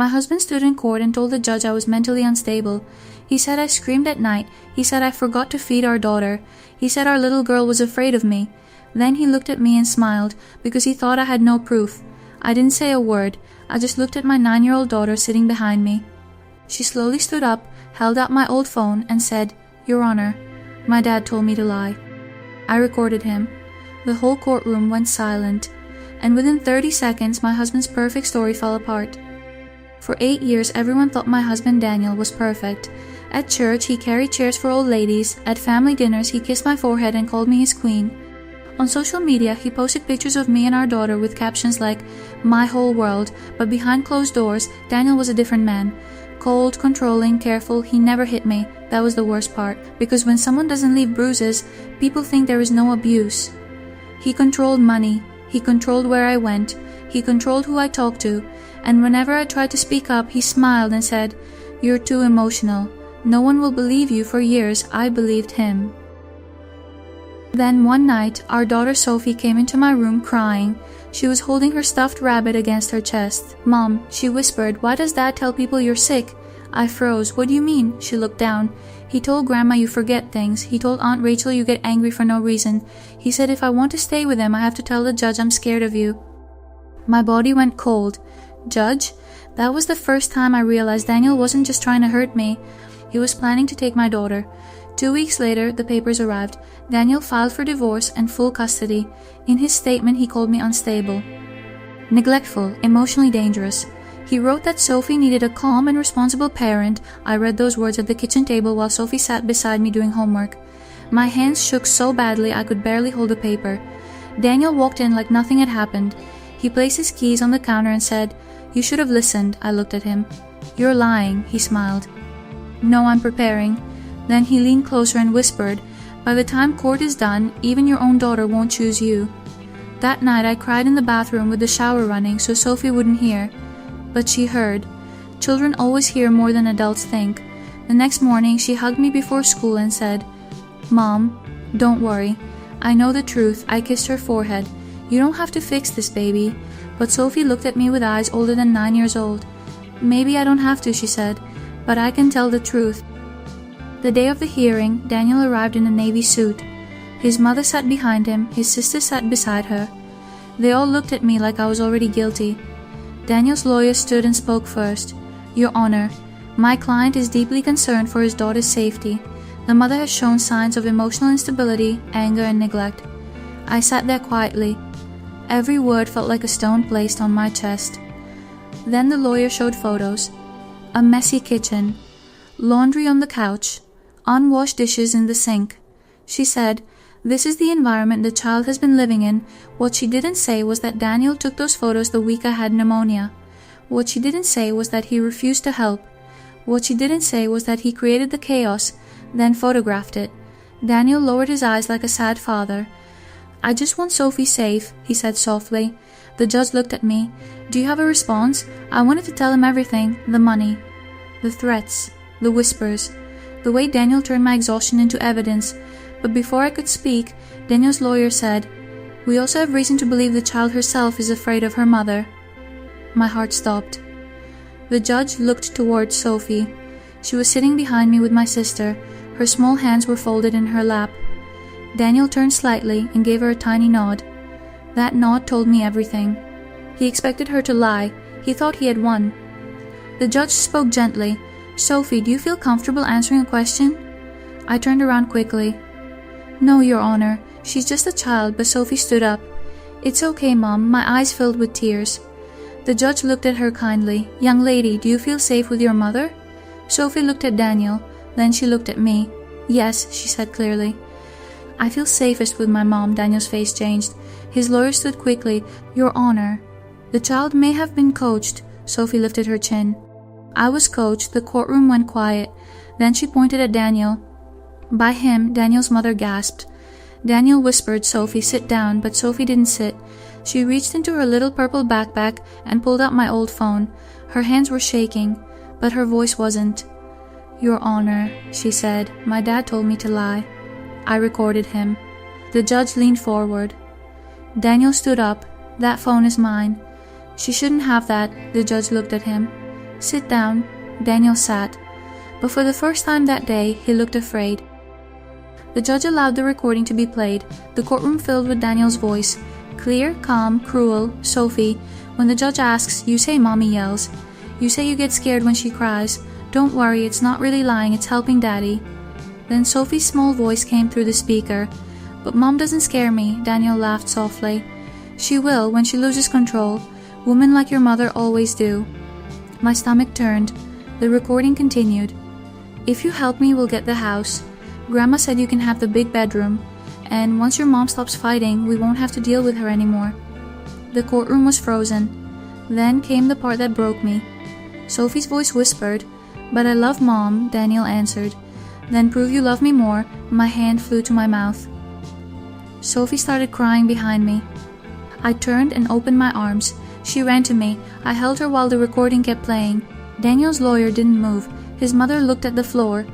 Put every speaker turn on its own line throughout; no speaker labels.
My husband stood in court and told the judge I was mentally unstable. He said I screamed at night. He said I forgot to feed our daughter. He said our little girl was afraid of me. Then he looked at me and smiled because he thought I had no proof. I didn't say a word. I just looked at my 9-year-old daughter sitting behind me. She slowly stood up, held out my old phone, and said, "Your Honor, my dad told me to lie." I recorded him. The whole courtroom went silent, and within 30 seconds my husband's perfect story fell apart. For 8 years everyone thought my husband Daniel was perfect. At church he carried chairs for old ladies, at family dinners he kissed my forehead and called me his queen. On social media he posted pictures of me and our daughter with captions like, "My whole world," but behind closed doors Daniel was a different man. Cold, controlling, careful, he never hit me. That was the worst part, because when someone doesn't leave bruises, people think there is no abuse. He controlled money, he controlled where I went, he controlled who I talked to, and whenever I tried to speak up, he smiled and said, "You're too emotional. No one will believe you." For years, I believed him. Then one night, our daughter Sophie came into my room crying. She was holding her stuffed rabbit against her chest. "Mom," she whispered, "why does Dad tell people you're sick?" I froze. "What do you mean?" She looked down. "He told Grandma you forget things. He told Aunt Rachel you get angry for no reason. He said if I want to stay with him, I have to tell the judge I'm scared of you." My body went cold. Judge? That was the first time I realized Daniel wasn't just trying to hurt me. He was planning to take my daughter. 2 weeks later, the papers arrived. Daniel filed for divorce and full custody. In his statement, he called me unstable, neglectful, emotionally dangerous. He wrote that Sophie needed a calm and responsible parent. I read those words at the kitchen table while Sophie sat beside me doing homework. My hands shook so badly I could barely hold the paper. Daniel walked in like nothing had happened. He placed his keys on the counter and said, "You should have listened." I looked at him. "You're lying," he smiled. "No, I'm preparing." Then he leaned closer and whispered, "By the time court is done, even your own daughter won't choose you." That night I cried in the bathroom with the shower running so Sophie wouldn't hear. But she heard. Children always hear more than adults think. The next morning she hugged me before school and said, "Mom, don't worry. I know the truth." I kissed her forehead. "You don't have to fix this, baby." But Sophie looked at me with eyes older than 9 years old. "Maybe I don't have to," she said, "but I can tell the truth." The day of the hearing, Daniel arrived in a navy suit. His mother sat behind him, his sister sat beside her. They all looked at me like I was already guilty. Daniel's lawyer stood and spoke first. "Your Honor, my client is deeply concerned for his daughter's safety. The mother has shown signs of emotional instability, anger, and neglect." I sat there quietly. Every word felt like a stone placed on my chest. Then the lawyer showed photos. A messy kitchen, laundry on the couch, unwashed dishes in the sink. She said, "This is the environment the child has been living in." What she didn't say was that Daniel took those photos the week I had pneumonia. What she didn't say was that he refused to help. What she didn't say was that he created the chaos, then photographed it. Daniel lowered his eyes like a sad father. "I just want Sophie safe," he said softly. The judge looked at me. "Do you have a response?" I wanted to tell him everything. The money, the threats, the whispers, the way Daniel turned my exhaustion into evidence. But before I could speak, Daniel's lawyer said, "We also have reason to believe the child herself is afraid of her mother." My heart stopped. The judge looked towards Sophie. She was sitting behind me with my sister. Her small hands were folded in her lap. Daniel turned slightly and gave her a tiny nod. That nod told me everything. He expected her to lie. He thought he had won. The judge spoke gently. "Sophie, do you feel comfortable answering a question?" I turned around quickly. "No, Your Honor. She's just a child," but Sophie stood up. "It's okay, Mom." My eyes filled with tears. The judge looked at her kindly. "Young lady, do you feel safe with your mother?" Sophie looked at Daniel. Then she looked at me. "Yes," she said clearly. "I feel safest with my mom." Daniel's face changed. His lawyer stood quickly. "Your Honor, the child may have been coached." Sophie lifted her chin. I was coached. The courtroom went quiet. Then she pointed at Daniel. By him, Daniel's mother gasped. Daniel whispered, "Sophie, sit down," but Sophie didn't sit. She reached into her little purple backpack and pulled out my old phone. Her hands were shaking, but her voice wasn't. "Your Honor," she said, "my dad told me to lie." I recorded him. The judge leaned forward. Daniel stood up. "That phone is mine." "She shouldn't have that." The judge looked at him. "Sit down." Daniel sat. But for the first time that day, he looked afraid. The judge allowed the recording to be played, the courtroom filled with Daniel's voice. Clear, calm, cruel, Sophie. When the judge asks, you say Mommy yells. You say you get scared when she cries. Don't worry, it's not really lying, it's helping Daddy. Then Sophie's small voice came through the speaker. But Mom doesn't scare me, Daniel laughed softly. She will when she loses control. Women like your mother always do. My stomach turned. The recording continued. If you help me, we'll get the house. Grandma said you can have the big bedroom. And once your mom stops fighting, we won't have to deal with her anymore. The courtroom was frozen. Then came the part that broke me. Sophie's voice whispered, "But I love Mom," Daniel answered. "Then prove you love me more." My hand flew to my mouth. Sophie started crying behind me. I turned and opened my arms. She ran to me. I held her while the recording kept playing. Daniel's lawyer didn't move. His mother looked at the floor,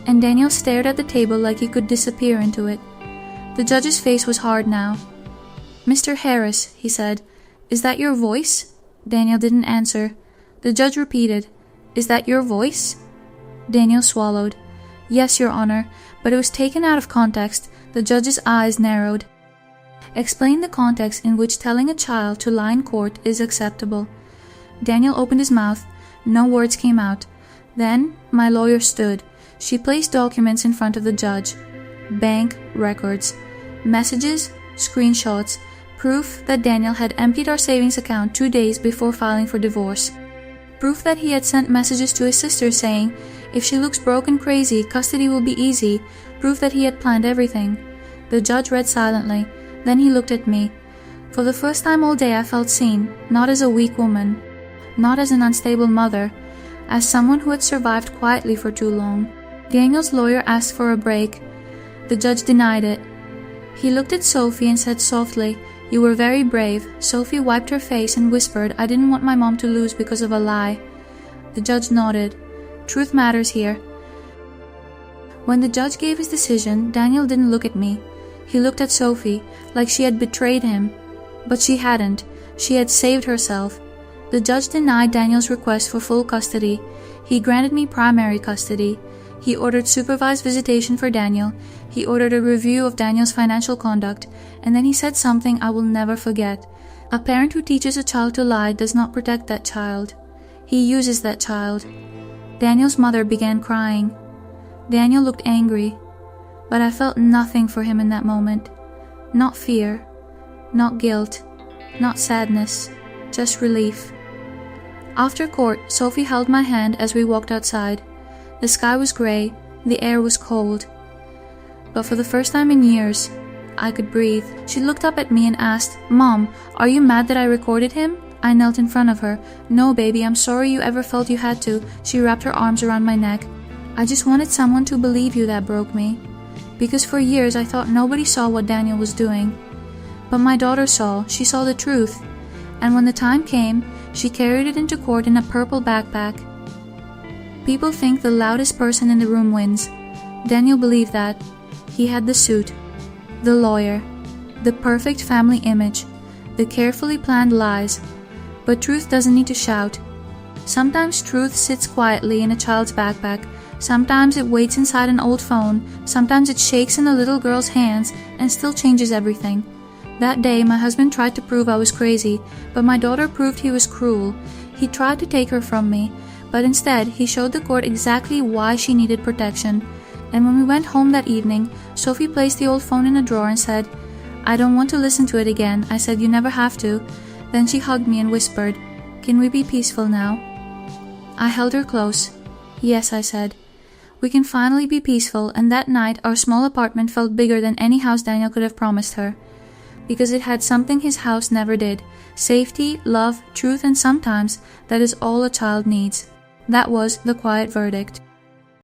and Daniel stared at the table like he could disappear into it. The judge's face was hard now. "Mr. Harris," he said, "is that your voice?" Daniel didn't answer. The judge repeated, "Is that your voice?" Daniel swallowed. "Yes, Your Honor," but it was taken out of context. The judge's eyes narrowed. "Explain the context in which telling a child to lie in court is acceptable." Daniel opened his mouth. No words came out. Then my lawyer stood. She placed documents in front of the judge. Bank records, messages, screenshots, proof that Daniel had emptied our savings account 2 days before filing for divorce. Proof that he had sent messages to his sister saying, if she looks broke and crazy, custody will be easy. Proof that he had planned everything. The judge read silently. Then he looked at me. For the first time all day I felt seen, not as a weak woman, not as an unstable mother, as someone who had survived quietly for too long. Daniel's lawyer asked for a break. The judge denied it. He looked at Sophie and said softly, "You were very brave." Sophie wiped her face and whispered, "I didn't want my mom to lose because of a lie." The judge nodded. Truth matters here. When the judge gave his decision, Daniel didn't look at me. He looked at Sophie, like she had betrayed him. But she hadn't. She had saved herself. The judge denied Daniel's request for full custody. He granted me primary custody. He ordered supervised visitation for Daniel. He ordered a review of Daniel's financial conduct. And then he said something I will never forget. A parent who teaches a child to lie does not protect that child. He uses that child. Daniel's mother began crying. Daniel looked angry. But I felt nothing for him in that moment. Not fear. Not guilt. Not sadness. Just relief. After court, Sophie held my hand as we walked outside. The sky was gray, the air was cold. But for the first time in years, I could breathe. She looked up at me and asked, "Mom, are you mad that I recorded him?" I knelt in front of her. "No, baby, I'm sorry you ever felt you had to." She wrapped her arms around my neck. "I just wanted someone to believe you that broke me. Because for years I thought nobody saw what Daniel was doing. But my daughter saw. She saw the truth. And when the time came, she carried it into court in a purple backpack. People think the loudest person in the room wins. Daniel believed that. He had the suit, the lawyer, the perfect family image, the carefully planned lies. But truth doesn't need to shout. Sometimes truth sits quietly in a child's backpack. Sometimes it waits inside an old phone. Sometimes it shakes in a little girl's hands and still changes everything. That day, my husband tried to prove I was crazy, but my daughter proved he was cruel. He tried to take her from me, but instead, he showed the court exactly why she needed protection. And when we went home that evening, Sophie placed the old phone in a drawer and said, "I don't want to listen to it again." I said, "You never have to." Then she hugged me and whispered, "Can we be peaceful now?" I held her close. "Yes," I said. "We can finally be peaceful," and that night, our small apartment felt bigger than any house Daniel could have promised her. Because it had something his house never did. Safety, love, truth, and sometimes that is all a child needs. That was the quiet verdict.